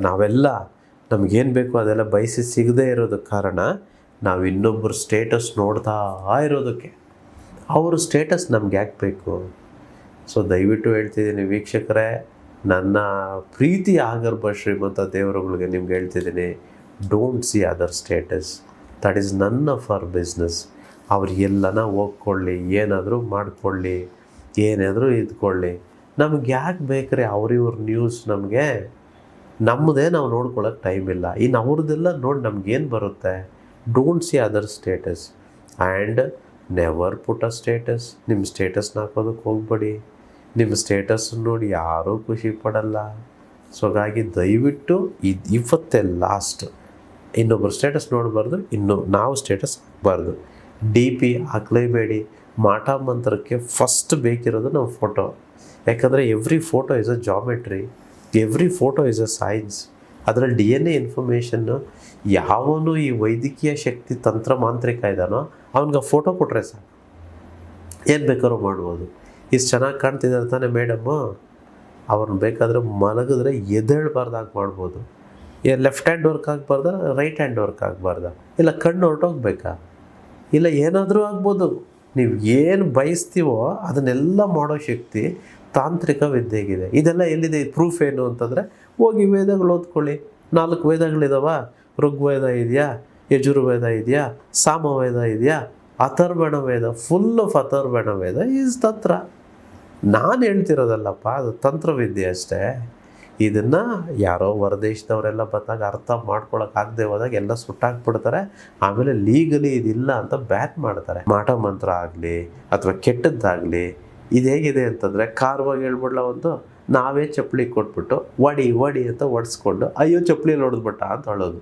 ನಾವೆಲ್ಲ ನಮಗೇನು ಬೇಕು ಅದೆಲ್ಲ ಬಯಸಿ ಸಿಗದೇ ಇರೋದಕ್ಕೆ ಕಾರಣ ನಾವು ಇನ್ನೊಬ್ಬರು ಸ್ಟೇಟಸ್ ನೋಡ್ತಾ ಇರೋದಕ್ಕೆ. ಅವ್ರ ಸ್ಟೇಟಸ್ ನಮ್ಗೆ ಯಾಕೆ ಬೇಕು? ಸೊ ದಯವಿಟ್ಟು ಹೇಳ್ತಿದ್ದೀನಿ ವೀಕ್ಷಕರೇ, ನನ್ನ ಪ್ರೀತಿ ಆಗರ್ಭ ಶ್ರೀಮಂತ ದೇವರುಗಳಿಗೆ ನಿಮ್ಗೆ ಹೇಳ್ತಿದ್ದೀನಿ, don't see other status, that is none of our business. ಅವ್ರು ಎಲ್ಲನ ಹೋಗ್ಕೊಳ್ಳಿ, ಏನಾದರೂ ಮಾಡ್ಕೊಳ್ಳಿ, ಏನಾದರೂ ಇದ್ಕೊಳ್ಳಿ, ನಮ್ಗೆ ಯಾಕೆ ಬೇಕ್ರಿ ಅವ್ರಿವ್ರ ನ್ಯೂಸ್? ನಮ್ಮದೇ ನಾವು ನೋಡ್ಕೊಳ್ಳೋಕೆ ಟೈಮ್ ಇಲ್ಲ. ಇನ್ನು ಅವ್ರದ್ದೆಲ್ಲ ನೋಡಿ ನಮಗೇನು ಬರುತ್ತೆ? Don't see other status and never put a status. ನಿಮ್ಮ ಸ್ಟೇಟಸ್ನ ಹಾಕೋದಕ್ಕೆ ಹೋಗ್ಬೇಡಿ. ನಿಮ್ಮ ಸ್ಟೇಟಸ್ ನೋಡಿ ಯಾರೂ ಖುಷಿ ಪಡಲ್ಲ. ಸೊ ಹಾಗಾಗಿ ದಯವಿಟ್ಟು ಇವತ್ತೇ ಲಾಸ್ಟ್. ಇನ್ನೊಬ್ಬರು ಸ್ಟೇಟಸ್ ನೋಡಬಾರ್ದು, ನಾವು ಸ್ಟೇಟಸ್ ಹಾಕಬಾರ್ದು. DP ಹಾಕಲೇಬೇಡಿ. ಮಾಟ ಮಂತ್ರಕ್ಕೆ ಫಸ್ಟ್ ಬೇಕಿರೋದು ನಮ್ಮ ಫೋಟೋ. ಯಾಕಂದರೆ every photo is a geometry, every photo is a science. ಅದರಲ್ಲಿ DNA ಇನ್ಫಾರ್ಮೇಷನ್ನು ಯಾವನು ಈ ವೈದ್ಯಕೀಯ ಶಕ್ತಿ ತಂತ್ರ ಮಾಂತ್ರಿಕ ಇದ್ದಾನೋ ಅವ್ನಿಗೆ ಫೋಟೋ ಕೊಟ್ಟರೆ ಸಾಕು, ಏನು ಬೇಕಾದ್ರೂ ಮಾಡ್ಬೋದು. ಇಷ್ಟು ಚೆನ್ನಾಗಿ ಕಾಣ್ತಿದ್ದಾರೆ ತಾನೇ ಮೇಡಮ್ಮು, ಅವ್ರನ್ನ ಬೇಕಾದರೆ ಮಲಗಿದ್ರೆ ಎದ್ದೇಳಬಾರ್ದಾಗಿ ಮಾಡ್ಬೋದು. ಲೆಫ್ಟ್ ಹ್ಯಾಂಡ್ ವರ್ಕ್ ಆಗಬಾರ್ದ, ರೈಟ್ ಹ್ಯಾಂಡ್ ವರ್ಕ್ ಆಗಬಾರ್ದ, ಇಲ್ಲ ಕಣ್ಣು ಹೊರಟೋಗ್ಬೇಕಾ, ಇಲ್ಲ ಏನಾದರೂ ಆಗ್ಬೋದು. ನೀವು ಏನು ಬಯಸ್ತೀವೋ ಅದನ್ನೆಲ್ಲ ಮಾಡೋ ಶಕ್ತಿ ತಾಂತ್ರಿಕ ವಿದ್ಯೆಗಿದೆ. ಇದೆಲ್ಲ ಎಲ್ಲಿದೆ? ಪ್ರೂಫ್ ಏನು ಅಂತಂದರೆ ಹೋಗಿ ವೇದಗಳು ಓದ್ಕೊಳ್ಳಿ. 4 ವೇದಗಳಿದಾವ. ಋಗ್ವೇದ ಇದೆಯಾ, ಯಜುರ್ವೇದ ಇದೆಯಾ, ಸಾಮವೇದ ಇದೆಯಾ, Atharvana Veda, full of Atharvana Veda is tantra. ನಾನು ಹೇಳ್ತಿರೋದಲ್ಲಪ್ಪ, ಅದು ತಂತ್ರವಿದ್ಯೆ ಅಷ್ಟೇ. ಇದನ್ನು ಯಾರೋ ಹೊರದೇಶದವರೆಲ್ಲ ಬಂದಾಗ ಅರ್ಥ ಮಾಡ್ಕೊಳಕ್ಕಾಗದೆ ಹೋದಾಗ ಎಲ್ಲ ಸುಟ್ಟಾಕ್ಬಿಡ್ತಾರೆ. ಆಮೇಲೆ ಲೀಗಲಿ ಇದಿಲ್ಲ ಅಂತ ಬ್ಯಾನ್ ಮಾಡ್ತಾರೆ. ಮಾಟ ಮಂತ್ರ ಆಗಲಿ ಅಥವಾ ಕೆಟ್ಟದ್ದಾಗಲಿ ಇದು ಹೇಗಿದೆ ಅಂತಂದರೆ, ಕಾರವಾಗಿ ಹೇಳ್ಬಿಡ್ಲ, ನಾವೇ ಚಪ್ಪಲಿ ಕೊಟ್ಬಿಟ್ಟು ಒಡಿ ಅಂತ ಒಡಿಸ್ಕೊಂಡು ಅಯ್ಯೋ ಚಪ್ಪಲಿ ಹೊಡೆದ್ಬಿಟ್ಟ ಅಂತ ಹೇಳೋದು.